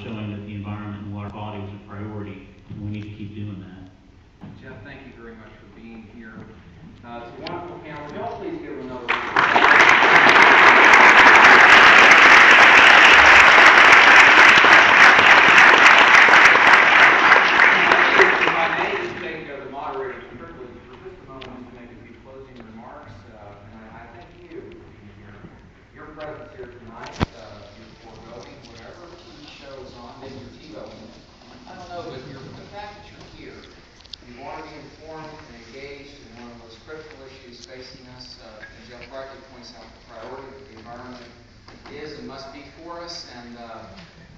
showing that the environment and water quality was a priority, and we need to keep doing that. Jeff, thank you very much for being here. It's a wonderful panel. Would y'all please give another round?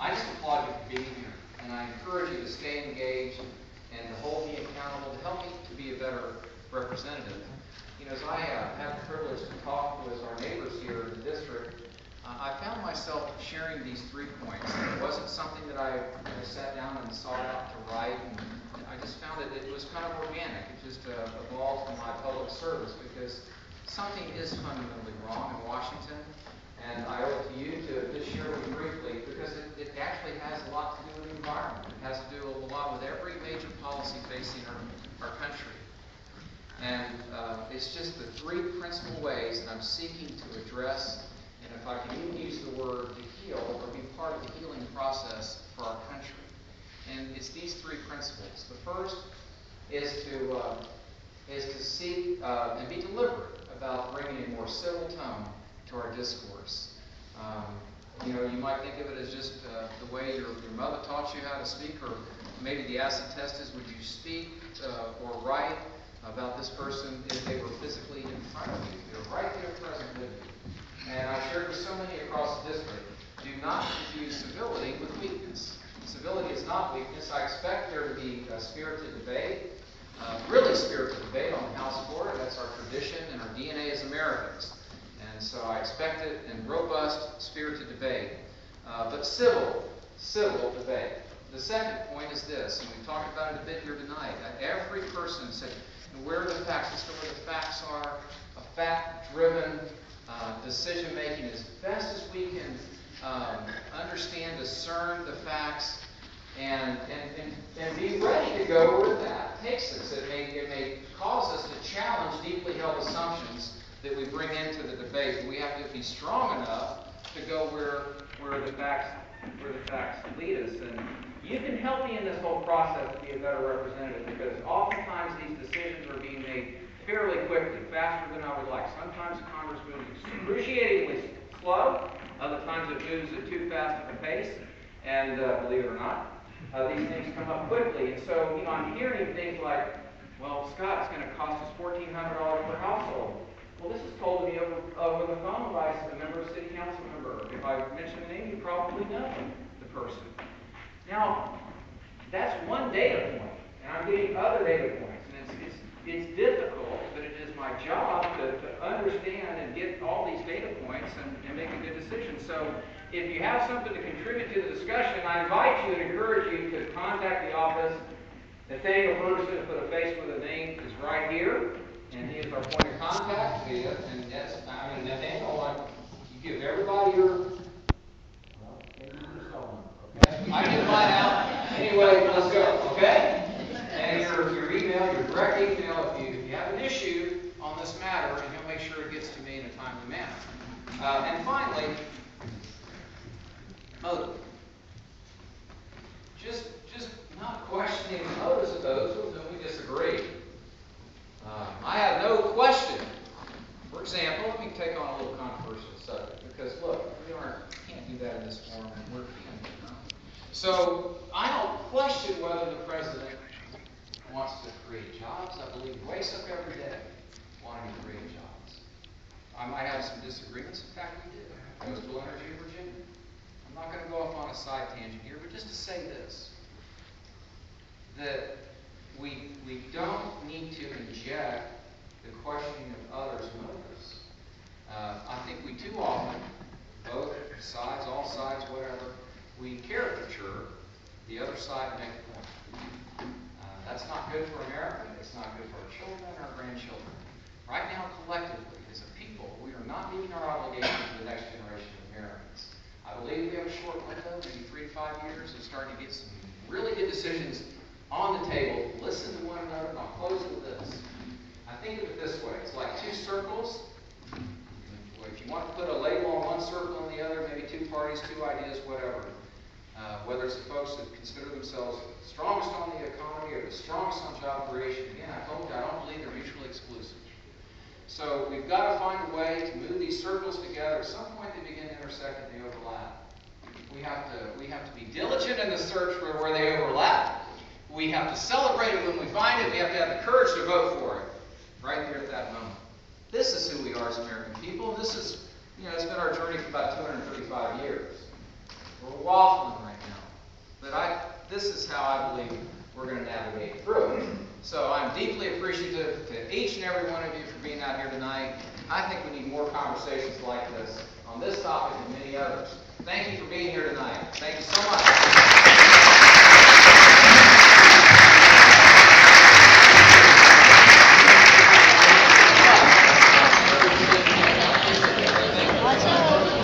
I just applaud you for being here, and I encourage you to stay engaged and to hold me accountable, to help me to be a better representative. You know, as I have the privilege to talk with our neighbors here in the district, I found myself sharing these 3 points. It wasn't something that I sat down and sought out to write, and I just found that it was kind of organic. It just evolved from my public service, because something is fundamentally wrong in Washington. And I owe it to you to just share with you briefly, because it actually has a lot to do with the environment. It has to do a lot with every major policy facing our country. And it's just the 3 principal ways that I'm seeking to address, and if I can even use the word to heal, or be part of the healing process for our country. And it's these 3 principles. The first is to seek and be deliberate about bringing a more civil tone to our discourse. You know, you might think of it as just the way your mother taught you how to speak, or maybe the acid test is, would you speak or write about this person if they were physically in front of you? They're right there present with you. And I've shared with so many across the district, do not confuse civility with weakness. Civility is not weakness. I expect there to be a spirited debate, really spirited debate on the House floor. That's our tradition and our DNA as Americans. And so I expect it in robust, spirited debate, but civil debate. The second point is this, and we talked about it a bit here tonight. Every person said, where are the facts? Let's go where the facts are. A fact-driven decision-making as best as we can understand, discern the facts, and be ready to go where that takes us. It may cause us to challenge deeply held assumptions that we bring into the debate. We have to be strong enough to go where the facts lead us. And you can help me in this whole process to be a better representative, because oftentimes these decisions are being made fairly quickly, faster than I would like. Sometimes Congress moves excruciatingly slow. Other times it moves at too fast of a pace. And believe it or not, these things come up quickly. And so, you know, I'm hearing things like, well, Scott, it's going to cost us $1,400 per household. Well, this is told to me over the phone by a member, city council member. If I mention the name, you probably know the person. Now, that's one data point, and I'm getting other data points. And it's difficult, but it is my job to understand and get all these data points and make a good decision. So if you have something to contribute to the discussion, I invite you and encourage you to contact the office. Nathaniel Ferguson, put a face with a name, is right here. And he is our point of contact. And that's, I mean, Nathaniel, you give everybody your, well, maybe your cell number, okay? I can find out. Anyway, let's go, okay? And your email, your direct email, if you have an issue on this matter, and he'll make sure it gets to me in a timely manner. And finally, motive. Just not questioning the motives of those with whom we disagree. I have no question. For example, let me take on a little controversial subject, because look, we can't do that in this forum, and we're candid. So I don't question whether the president wants to create jobs. I believe he wakes up every day wanting to create jobs. I might have some disagreements. In fact, we did. Coastal Energy in Virginia. I'm not going to go off on a side tangent here, but just to say this, that we don't need to inject the questioning of others' motives. I think we too often, both sides, all sides, whatever, we caricature the other side and make a point. That's not good for America. It's not good for our children and our grandchildren. Right now, collectively, as a people, we are not meeting our obligations to the next generation of Americans. I believe we have a short window, maybe 3 to 5 5 years and starting to get some really good decisions on the table. Listen to one another, and I'll close with this. I think of it this way. It's like two circles. If you want to put a label on one circle and the other, maybe two parties, two ideas, whatever. Whether it's the folks that consider themselves strongest on the economy or the strongest on job creation, again, I don't believe they're mutually exclusive. So we've got to find a way to move these circles together. At some point they begin to intersect and they overlap. We have to be diligent in the search for where they overlap. We have to celebrate it when we find it. We have to have the courage to vote for it right there at that moment. This is who we are as American people. This is, it's been our journey for about 235 years. We're waffling right now. But this is how I believe we're going to navigate through it. So I'm deeply appreciative to each and every one of you for being out here tonight. I think we need more conversations like this on this topic and many others. Thank you for being here tonight. Thank you so much.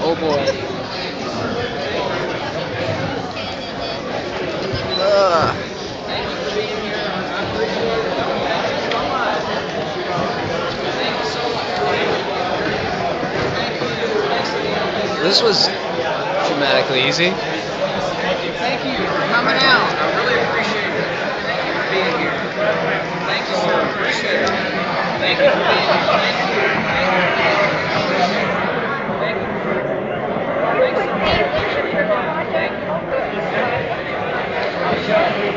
Oh boy. This was dramatically easy. Thank you for coming out. I really appreciate it. Thank you for being here. Thank you, sir. Appreciate it. Thank you for being here. Thank you. Thank you. Thank you.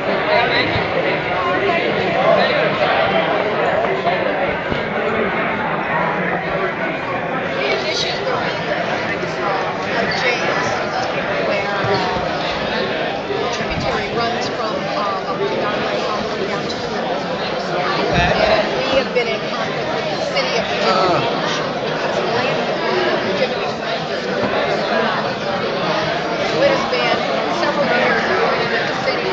Tributary runs from down to the and we have been in conflict with the city of Virginia Beach because the land of Virginia Beach is so it has been several years working with the city.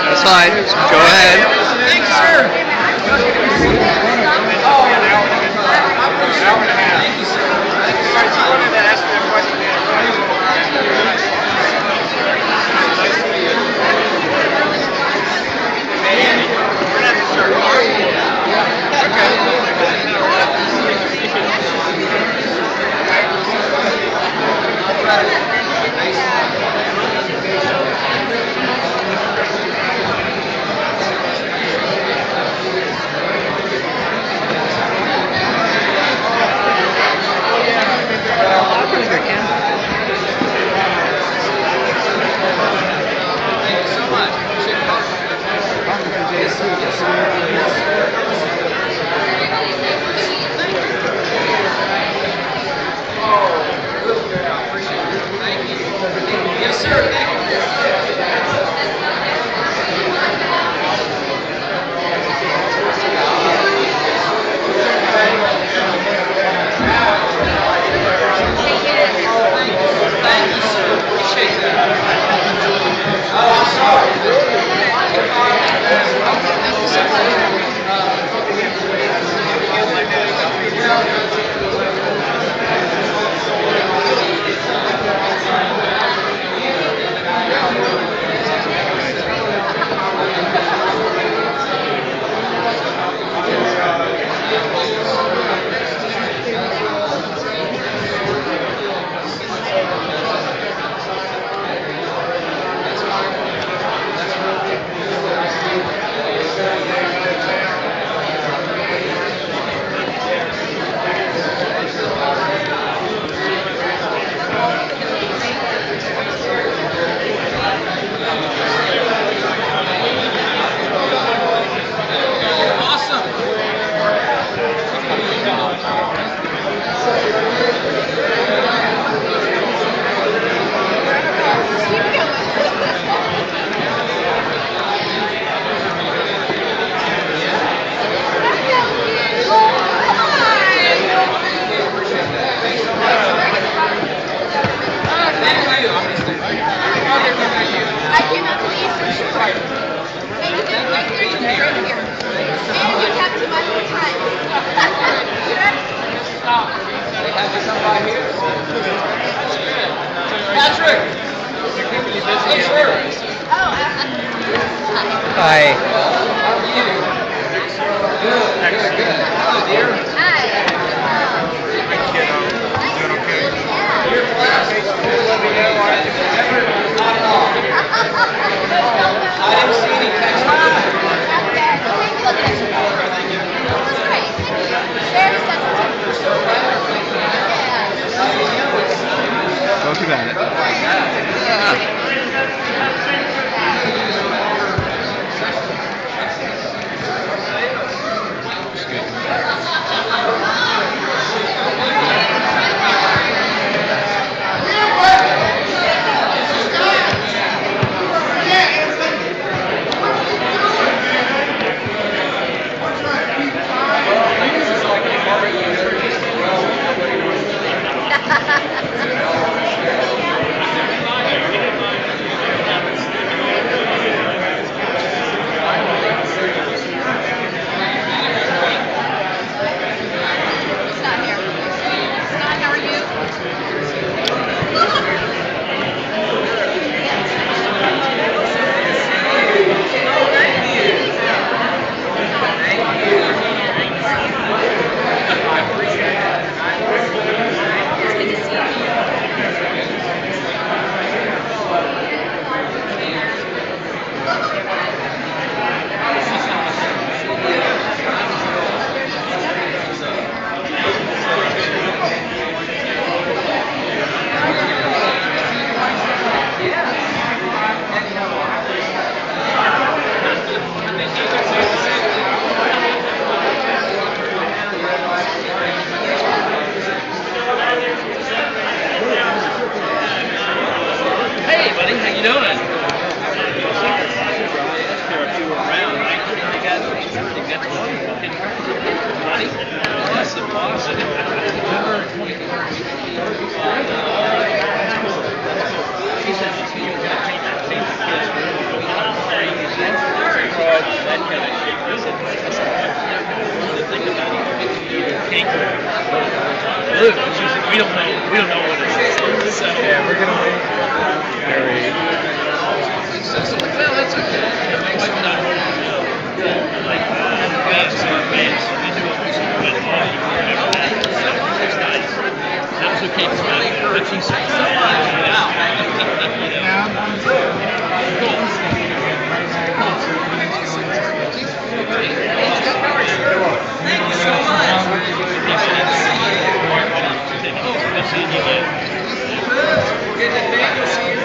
That's fine. Go ahead. Thanks, sir. Thank you, sir. I wanted to ask you a question. We're not the circle. They have you come by here? Patrick! Hey, sir! Hi. How are you? Good, good, good. Hello, dear. Your class is cool, let me know. Not at all. I didn't see any text messages. We're so glad you're thinking of it. Talk about it. Hey, buddy, how you doing? If you were around, right? You got money. Awesome, awesome. She said she's going to take that thing to kids. That kind of shit. The thing about it, pink, blue. She said, we don't know what it is. So, yeah, we're going to wait. Very. Well, that's okay. Like not. Like bands, we do it with all you whatever that is. So it's nice. That was okay for me. But she said, wow. Thank you so much. Good to meet you.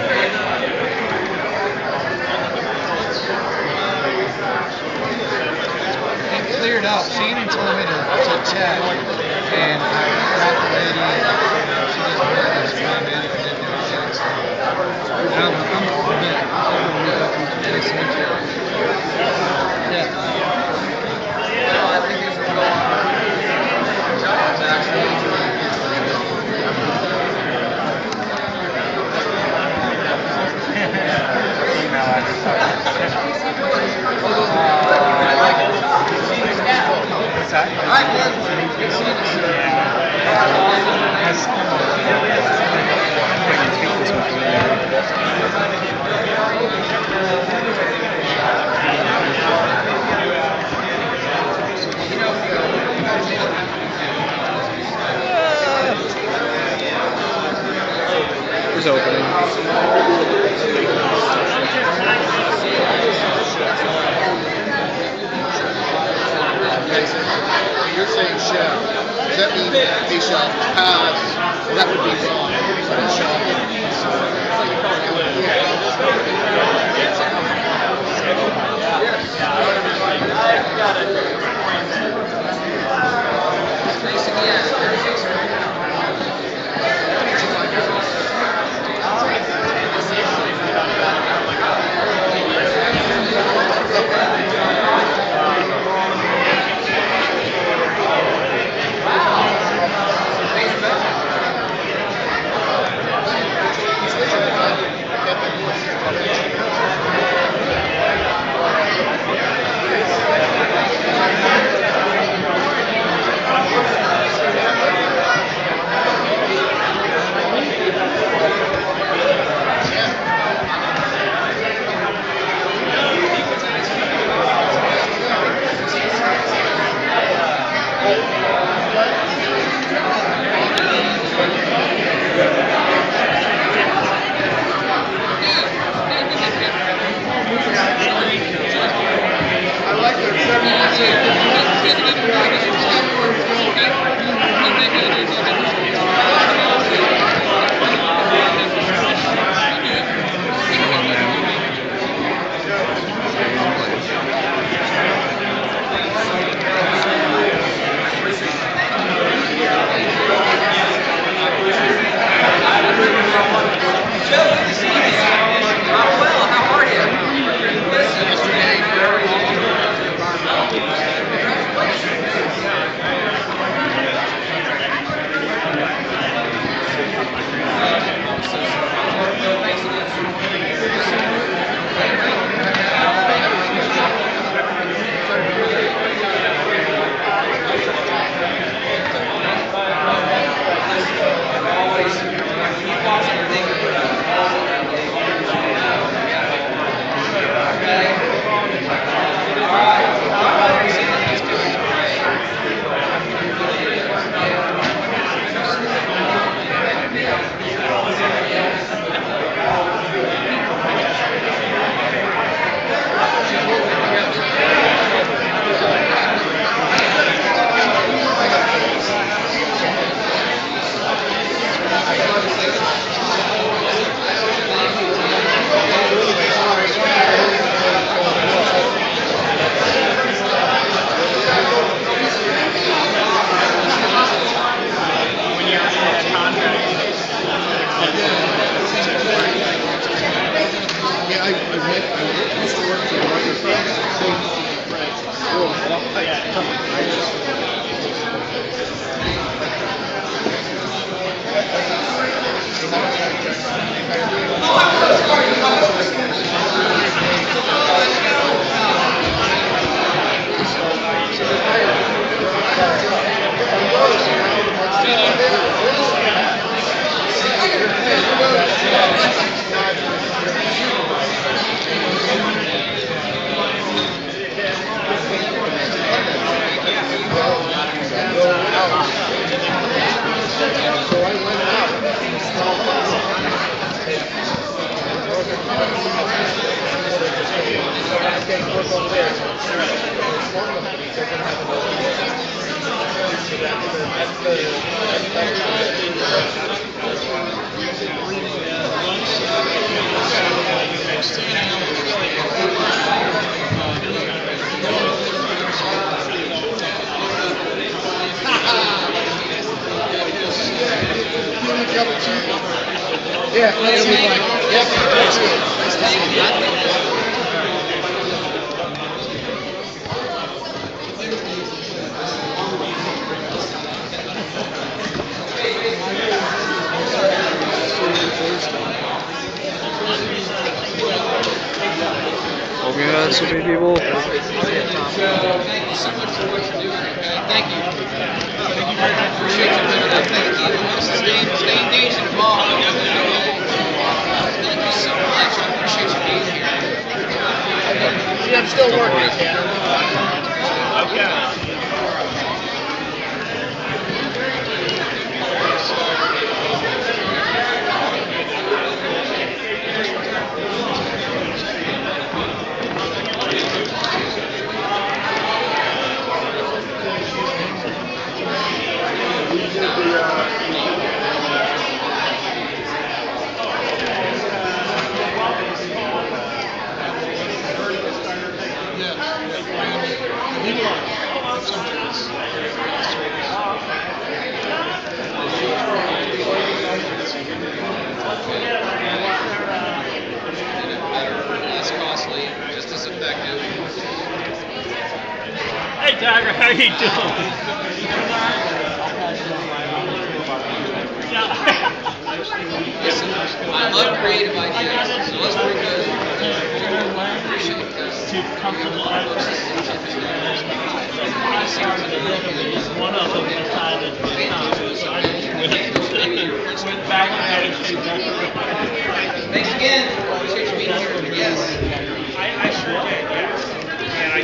It cleared up. Shannon told me to check, and I got the lady. She just wanted to explain it and didn't do it. So I'm a bit nice to meet you. Yeah. Well, I think these are going jobs actually. It's opening. You're saying chef. Does that mean they shall pass? That would be wrong. Thanks again. Yeah, it'll be fine. Yep. Oh god, so many people. Thank you so much for what you're doing, okay? Thank you. I appreciate you doing that. Thank you. Stay engaged and involved. Thank you so much. I appreciate you being here. See, I'm still working. Less costly, just as effective. Hey Tiger, how you doing? Listen, I love creative ideas, so let's bring those. I appreciate those. Too comfortable. One of them decided to went back Thanks again. Appreciate you being here. Yes. I sure did, yes. And I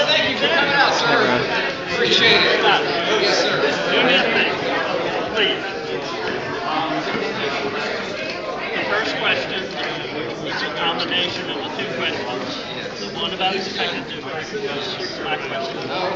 Thank you for coming out, sir. Appreciate it. Yes, sir. Please. The first question is a combination of the two questions. The one about the second difference is my question. Not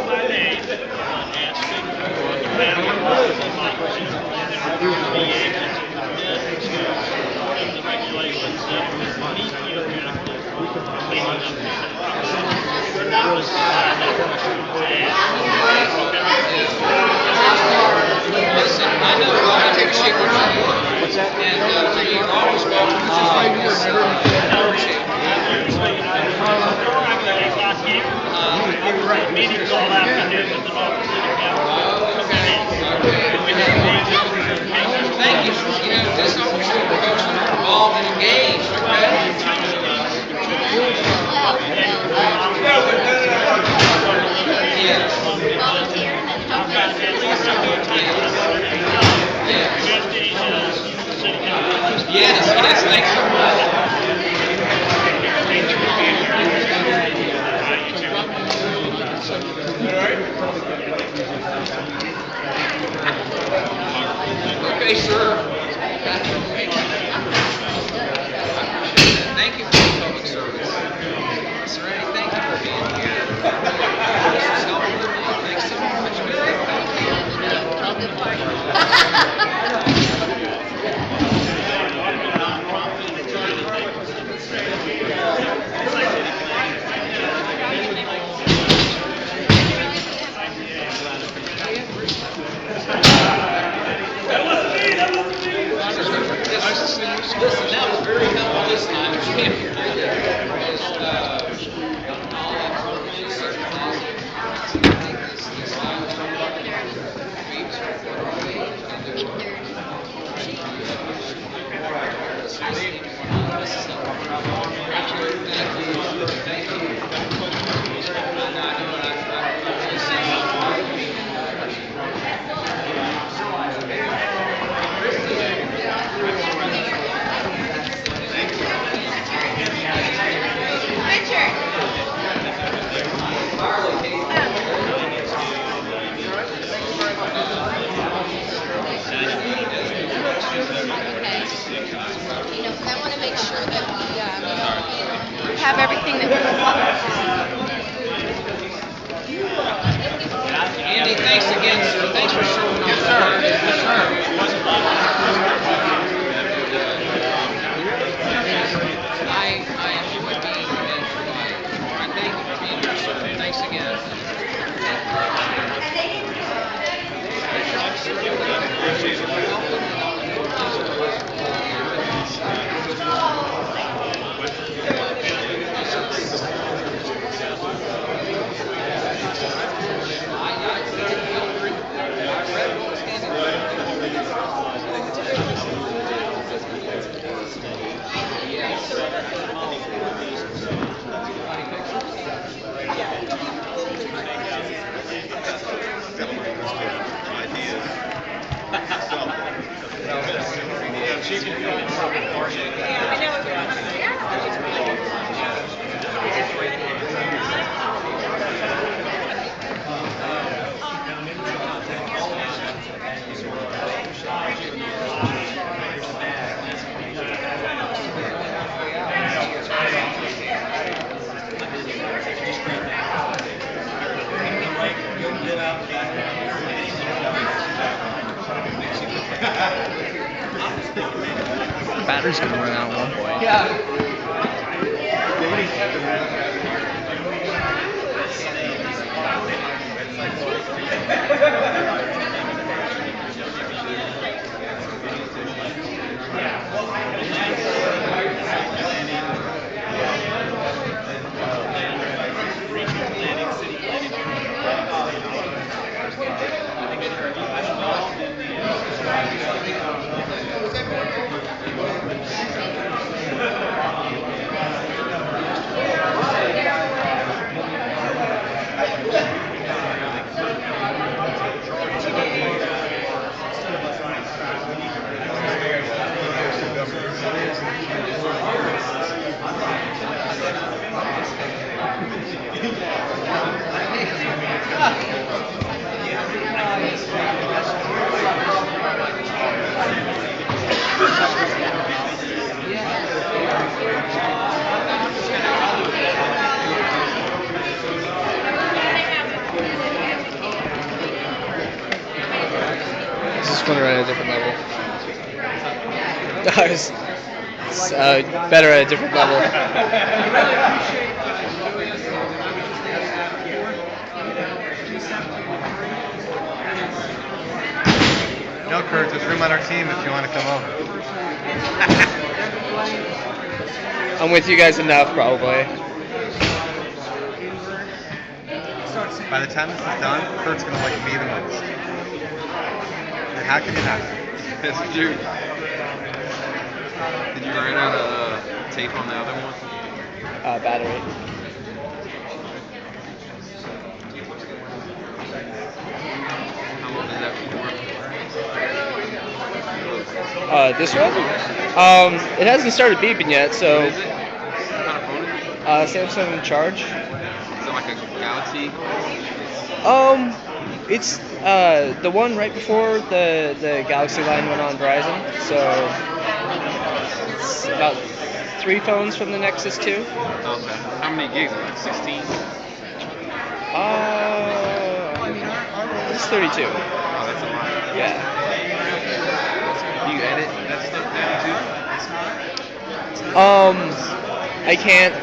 by name, asking for the family democracy to be able to commit to the regulations that meet the objective of cleaning up the city. That was that question Listen, I know I want to take a shake with you. What's that? And you're always welcome to appreciate it. Usually, last year, meetings all afternoon with the local city council. Thank you. You know, just so we're sure folks are involved and engaged, okay? Yes, thanks so much. Okay, sir. Thank you for your public service. Sir, thank you for being here. This was helpful to me. Thanks so much. That wasn't me. He's gonna run out at one point. This is fun at a different level. It's better at a different level. No, Kurt, there's room on our team if you want to come over. I'm with you guys enough, probably. By the time this is done, Kurt's gonna like me the most. And how can you not? That's true. Did you run out of tape on the other one? Battery. How long does that record? This one? It hasn't started beeping yet, so. What is it? What kind of phone is it? Samsung Charge. Is it like a Galaxy? It's the one right before the Galaxy line went on Verizon, so it's about 3 phones from the Nexus 2. Okay. How many gigs? Like 16? It's 32. Oh, that's a lot. Yeah. Do you edit that stuff down too? I can't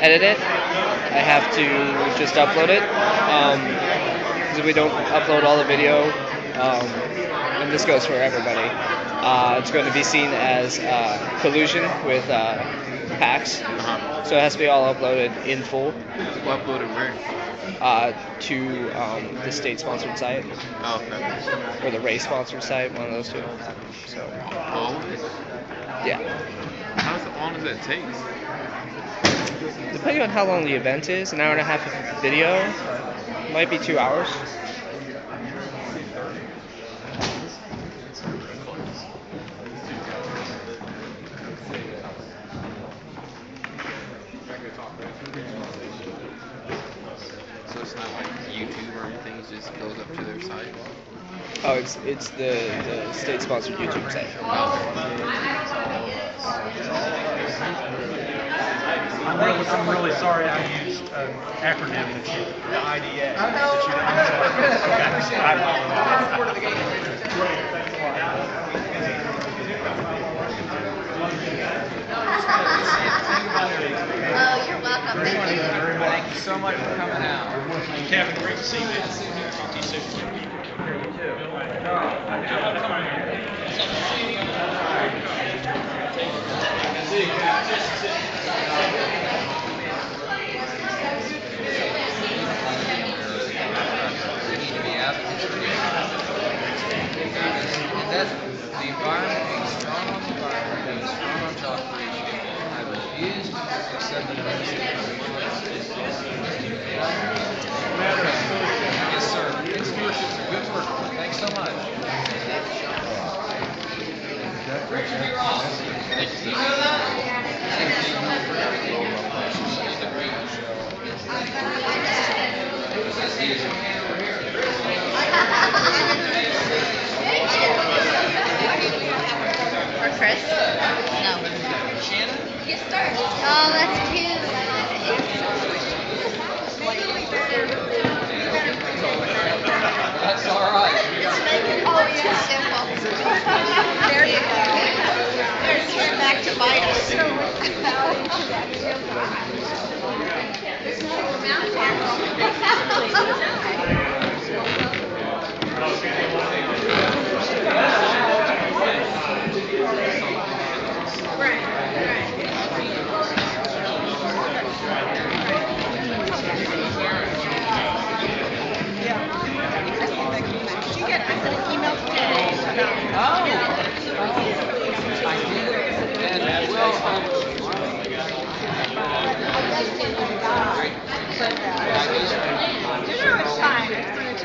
edit it. I have to just upload it. Because if we don't upload all the video, and this goes for everybody, it's going to be seen as collusion with hacks. So it has to be all uploaded in full. Uploaded where? To the state-sponsored site. Oh, okay. Or the race-sponsored site, one of those two. So. Oh. Yeah. How long does that take? Depending on how long the event is, an hour and a half of video, might be 2 hours. So it's not like YouTube or anything, it just goes up to their site? Oh, it's the state-sponsored YouTube site. I'm really sorry I used an acronym that you, the IDA. That you don't okay. I Oh, you're welcome. Thank you. Thank you so much for coming out. Kevin, great to see you. Talk to you soon. We need to be advocates for these. And that's the environment, being strong on the environment, being strong on job creation. I refuse to accept the legislative. Yes, sir. It's stewardship's a good word. Thanks so much. Or Chris? No. Shannon? Yes, sir. Oh, that's cute. That's all right. Oh, yeah. Simple. There you go. There's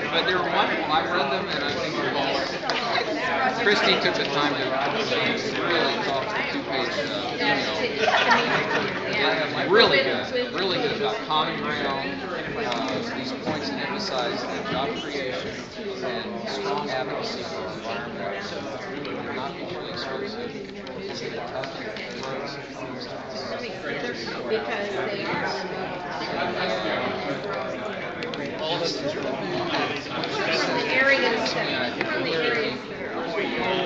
But they're wonderful. I read them, and I think Christy took the time to really talk to the two-page email. Really good about common ground, these points that emphasize the job creation and strong advocacy for environment, not mutually exclusive. Is it a tough approach? Because they are. All this is From the areas that are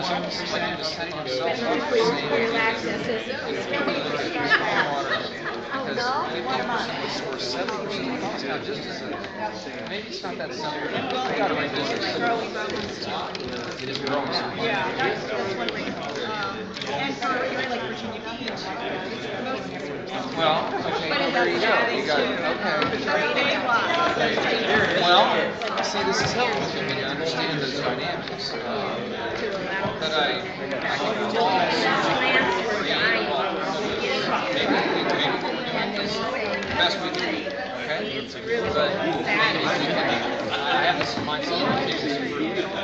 somebody just setting themselves up for where saying access is. because 50% or 70% of the cost now just as a maybe it's not that simple. We got to revisit it. It is growing. Yeah, that's one reason. And for an area like Virginia Beach, Well, okay, there you go. You got well, see, this is helpful to me to understand those dynamics. But I think it's all maybe what we're doing is the best we can do. Okay? But I have this mindset of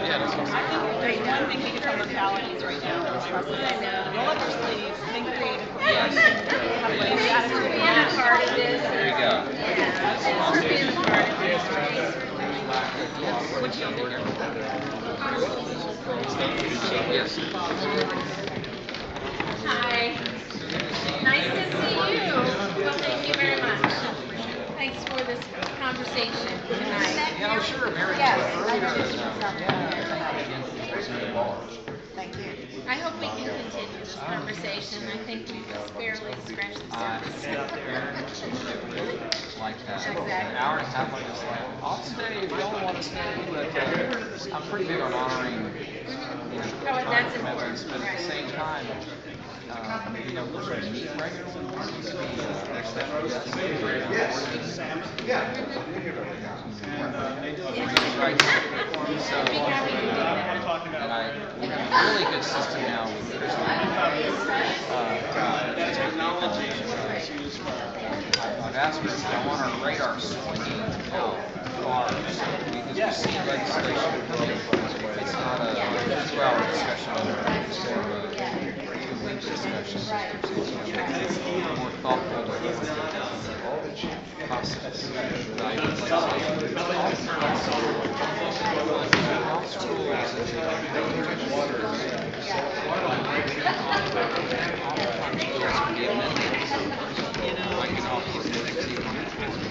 yeah, that's what I think there's one thing we can tell localities right now. Roll up your sleeves, think creatively. Yes. Have a good attitude. Part of this. There you go. What's your order? Yes. Hi. Nice to see you. Well, thank you very much. Thanks for this conversation tonight. Yeah, I'm sure Mary Yes, Thank you. I hope we can continue this conversation. I think we've just barely scratched the surface. Like that. Exactly. An hour and a half, I'm just like, I'll stay if y'all want to stay, but I'm pretty big on honoring, time that's commitments, but important, at the same time, we're going to meet regularly. And we have a really good system now with I've asked her if I want our radar swinging out far, because we see legislation coming. It's not a 2-hour discussion, it's more of a 2-week discussion. It's more thoughtful process.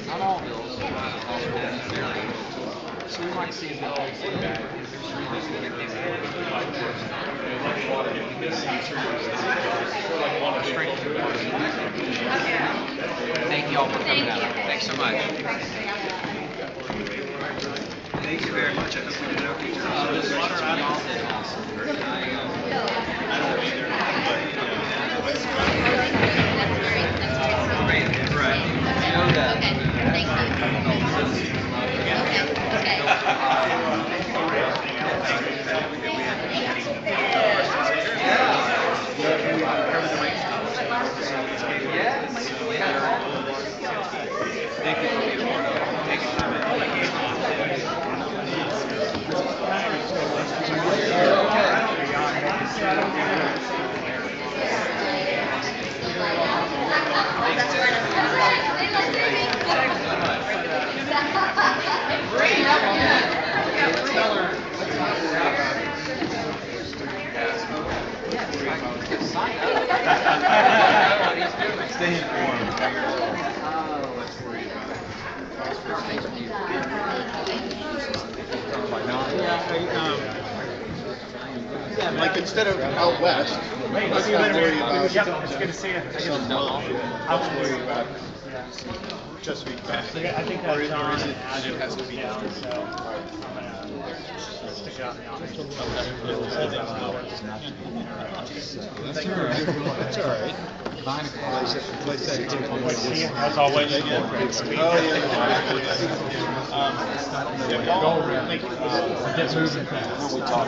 Not all bills, so we might see bills. Thank you all for coming out. Thanks so much. Thank you very much. I hope we did an okay job. Right. You know that. Thank you for being a part of it. Thank you for Stay informed. Yeah, like instead of out west, let's not worry about. Yep, it's good to see you. I'll worry about Chesapeake Bay. I think that's on. Or is it has to be down, so I'm gonna stick it out in the office. That's all right. 9 o'clock. As always. Get moving fast. We talk.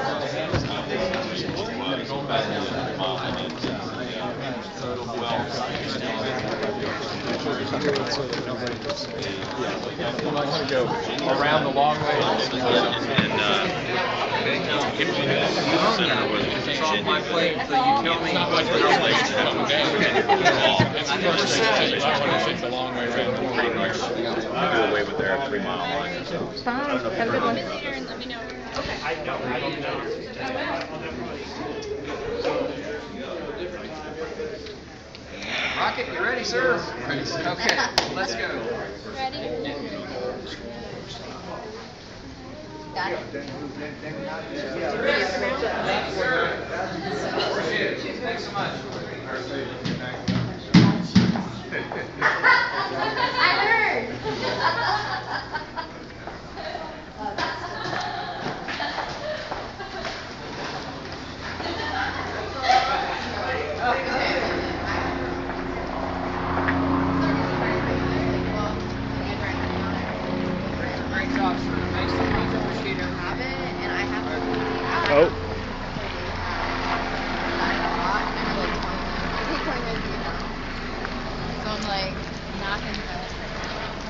Around the long way. It's off my plate, so you tell me. The long way around. Do away with their 3 mile line. Bye. Have a good one. Let me know. Okay. I don't know. Rocket, you ready, sir? Ready, sir. Okay, let's go. Ready? Got it. Appreciate it. Thanks so much. I heard. Great job, sir. Thanks so much. Appreciate it. Oh. So I'm like knocking the.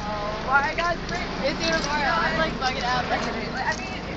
Oh, I got great. It's tomorrow. I'm like bugging out. I mean.